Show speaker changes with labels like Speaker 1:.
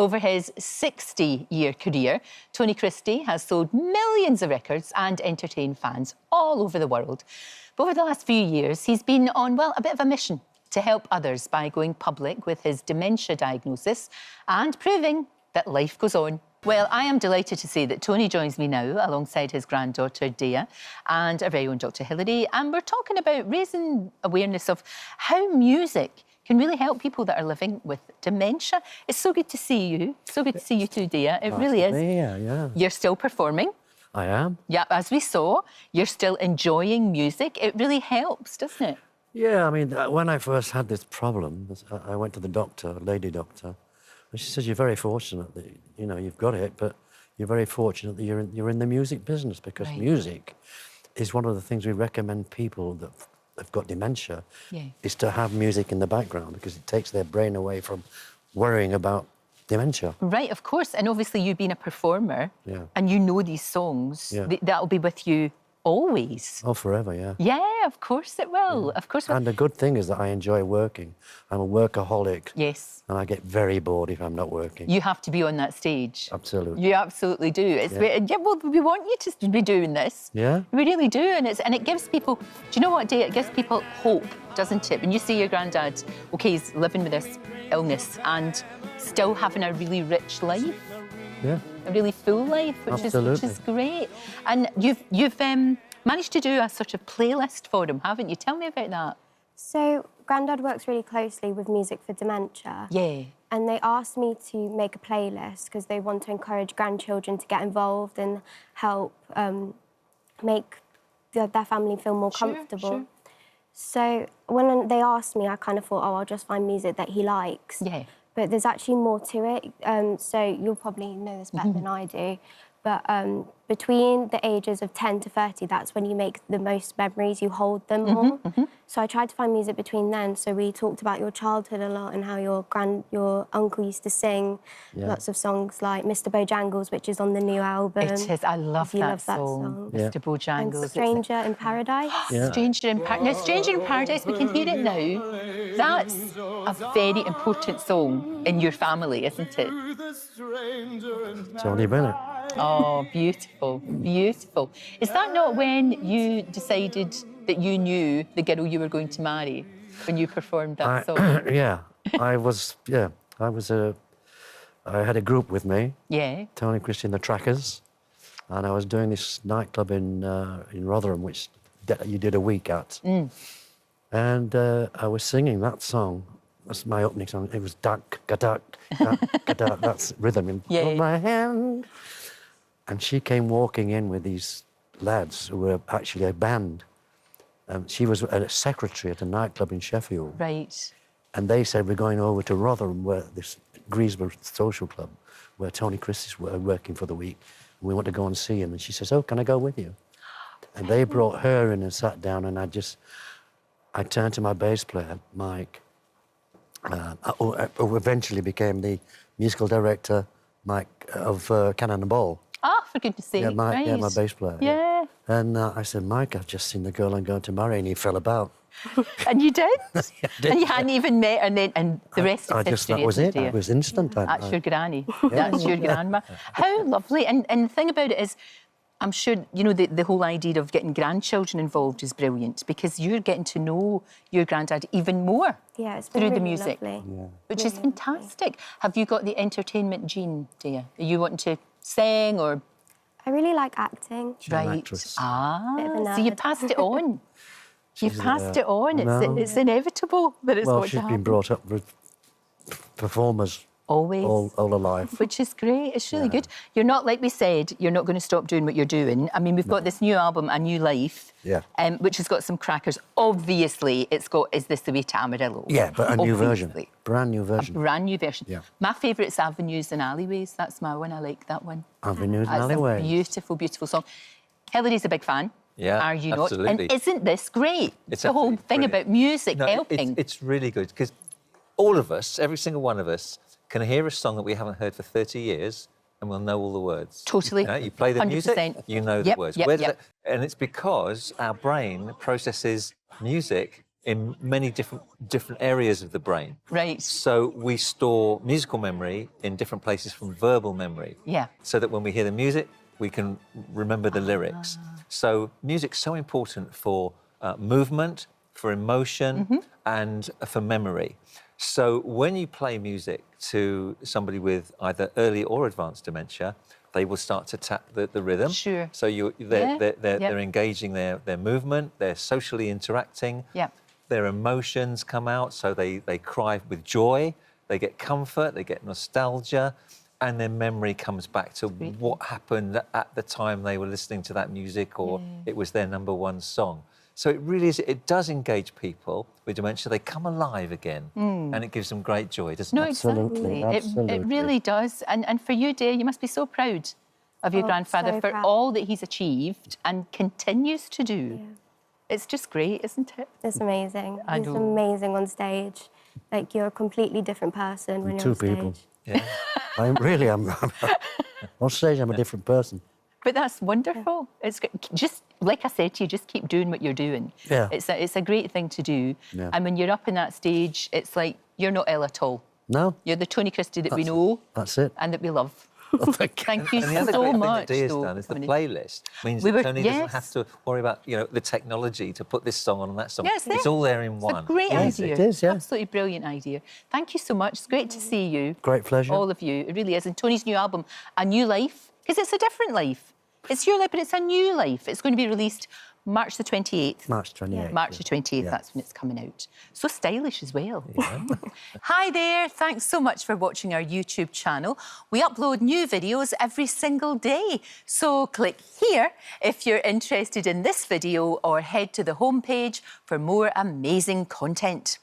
Speaker 1: Over his 60-year career, Tony Christie has sold millions of records and entertained fans all over the world. But over the last few years, he's been on, well, a bit of a mission to help others by going public with his dementia diagnosis and proving that life goes on. Well, I am delighted to say that Tony joins me now alongside his granddaughter, Dea, and our very own Dr Hilary, and we're talking about raising awareness of how music can really help people that are living with dementia. It's so good to see you. So good to see you too, Dea. It really is.
Speaker 2: Yeah.
Speaker 1: You're still performing.
Speaker 2: I am.
Speaker 1: Yeah, as we saw, you're still enjoying music. It really helps, doesn't it?
Speaker 2: Yeah, I mean, when I first had this problem, I went to the doctor, a lady doctor, and she says, you're very fortunate that, you know, you've got it, but you're very fortunate that you're in the music business, because music is one of the things we recommend people that have got dementia, is to have music in the background, because it takes their brain away from worrying about dementia. Right,
Speaker 1: of course. And obviously you being a performer, and you know these songs, that'll be with you always.
Speaker 2: Oh, forever, yeah.
Speaker 1: Yeah, of course it will. Of course it will.
Speaker 2: And the good thing is that I enjoy working. I'm a workaholic.
Speaker 1: Yes.
Speaker 2: And I get very bored if I'm not working.
Speaker 1: You have to be on that stage.
Speaker 2: Absolutely.
Speaker 1: You absolutely do. Well, we want you to be doing this.
Speaker 2: Yeah.
Speaker 1: We really do. And it gives people, do you know what, Dee? It gives people hope, doesn't it? When you see your granddad, OK, he's living with this illness and still having a really rich life.
Speaker 2: Yeah.
Speaker 1: A really full life, which is great. And you've managed to do a sort of playlist for him, haven't you? Tell me about that.
Speaker 3: So, Grandad works really closely with Music for Dementia.
Speaker 1: Yeah.
Speaker 3: And they asked me to make a playlist because they want to encourage grandchildren to get involved and help make their family feel more comfortable. Sure. So, when they asked me, I kind of thought, oh, I'll just find music that he likes.
Speaker 1: Yeah.
Speaker 3: But there's actually more to it, so you'll probably know this better than I do. But between the ages of 10 to 30, that's when you make the most memories, you hold them more. So I tried to find music between then. So we talked about your childhood a lot and how your uncle used to sing lots of songs like Mr Bojangles, which is on the new album.
Speaker 1: It is, I love that song. Mr Bojangles.
Speaker 3: And Stranger in Paradise.
Speaker 1: Stranger in Paradise. Now, Stranger in Paradise, we can hear it now. That's a very important song in your family, isn't it?
Speaker 2: Tony Bennett.
Speaker 1: Oh, beautiful, beautiful. Is that not when you decided that you knew the girl you were going to marry, when you performed that song? I had a group with me. Yeah. Tony Christie and the Trackers. And I was doing this nightclub in Rotherham, which you did a week at. And I was singing that song. That's my opening song. It was duck, duck, duck, duck. That's rhythm in my hand. And she came walking in with these lads who were actually a band. She was a secretary at a nightclub in Sheffield. Right. And they said, we're going over to Rotherham, where this Greensborough social club, where Tony Christie's were working for the week. And we want to go and see him. And she says, oh, can I go with you? And they brought her in and sat down, and I turned to my bass player, Mike, who eventually became the musical director, Mike, of Cannon and Ball. Ah, for goodness sake. Yeah, my bass player. Yeah. And I said, Mike, I've just seen the girl I'm going to marry, and he fell about. And you did? I did. And you hadn't even met her, and the rest of history,
Speaker 2: that was it. It was instant.
Speaker 1: That's your granny. That's your grandma. How lovely. And the thing about it is, I'm sure, you know, the whole idea of getting grandchildren involved is brilliant, because you're getting to know your granddad even more through the music, which is fantastic. Have you got the entertainment gene, Dea? Are you wanting to sing or...?
Speaker 3: I really like acting.
Speaker 2: She's an actress.
Speaker 1: So you passed it on. You passed it on. It's inevitable that it's going to happen.
Speaker 2: Well, she's been brought up with performers.
Speaker 1: Always.
Speaker 2: All her life.
Speaker 1: Which is great. It's really good. You're not, like we said, you're not going to stop doing what you're doing. I mean, we've got this new album, A New Life, which has got some crackers. Obviously, it's got Is This the Way to Amarillo?
Speaker 2: Yeah, but a new version. Brand new version.
Speaker 1: A brand new version.
Speaker 2: Yeah.
Speaker 1: My favourite's Avenues and Alleyways. That's my one. I like that one.
Speaker 2: Avenues and Alleyways.
Speaker 1: It's a beautiful, beautiful song. Hilary's a big fan.
Speaker 4: Yeah,
Speaker 1: are you
Speaker 4: absolutely.
Speaker 1: not? And isn't this great? It's the whole thing about music helping.
Speaker 4: It's really good, because all of us, every single one of us, can hear a song that we haven't heard for 30 years and we'll know all the words.
Speaker 1: Totally.
Speaker 4: You play the
Speaker 1: 100%.
Speaker 4: music, you know the words. And it's because our brain processes music in many different areas of the brain.
Speaker 5: Right.
Speaker 4: So we store musical memory in different places from verbal memory.
Speaker 5: Yeah.
Speaker 4: So that when we hear the music, we can remember the lyrics. So music's so important for movement, for emotion, and for memory. So when you play music to somebody with either early or advanced dementia, they will start to tap the rhythm.
Speaker 5: Sure.
Speaker 4: So they're engaging their movement, they're socially interacting.
Speaker 5: Yeah.
Speaker 4: Their emotions come out, so they cry with joy, they get comfort, they get nostalgia, and their memory comes back to what happened at the time they were listening to that music, or it was their #1 song. So it really is, it does engage people with dementia. They come alive again, and it gives them great joy, doesn't it?
Speaker 5: No, exactly. It really does. And for you, Day, you must be so proud of your grandfather
Speaker 3: so
Speaker 5: for
Speaker 3: proud.
Speaker 5: all that he's achieved and continues to do.
Speaker 3: Yeah.
Speaker 5: It's just great, isn't it?
Speaker 3: It's amazing.
Speaker 5: I
Speaker 3: He's
Speaker 5: know.
Speaker 3: amazing on stage. Like, you're a completely different person when you're on
Speaker 2: Two
Speaker 3: stage.
Speaker 2: people.
Speaker 4: Yeah.
Speaker 2: I'm on stage, I'm a different person.
Speaker 5: But that's wonderful. It's just, like I said to you, just keep doing what you're doing.
Speaker 2: Yeah.
Speaker 5: It's a great thing to do.
Speaker 2: Yeah.
Speaker 5: And when you're up in that stage, it's like you're not ill at all.
Speaker 2: No?
Speaker 5: You're the Tony Christie that we know
Speaker 2: That's it.
Speaker 5: and that we love.
Speaker 2: Well, thank you.
Speaker 5: Thank you
Speaker 4: And the other
Speaker 5: so
Speaker 4: great thing
Speaker 5: much.
Speaker 4: that Dee has
Speaker 5: though,
Speaker 4: done is the
Speaker 5: coming in.
Speaker 4: playlist. Means
Speaker 5: We
Speaker 4: that
Speaker 5: were-
Speaker 4: Tony doesn't
Speaker 5: yes.
Speaker 4: have to worry about, the technology to put this song on and that song.
Speaker 5: Yeah, it's
Speaker 4: It's
Speaker 5: there.
Speaker 4: all there in
Speaker 5: It's
Speaker 4: one.
Speaker 5: a great
Speaker 2: Yes,
Speaker 5: idea.
Speaker 2: it is, yeah.
Speaker 5: Absolutely brilliant idea. Thank you so much. It's great to see you.
Speaker 2: Great pleasure.
Speaker 5: All of you. It really is. And Tony's new album, A New Life, because it's a different life. It's your life, but it's a new life. It's going to be released March the 28th.
Speaker 2: March 28th.
Speaker 5: March the 28th,
Speaker 2: Yeah.
Speaker 5: that's when it's coming out. So stylish as well. Hi there, thanks so much for watching our YouTube channel. We upload new videos every single day. So click here if you're interested in this video, or head to the homepage for more amazing content.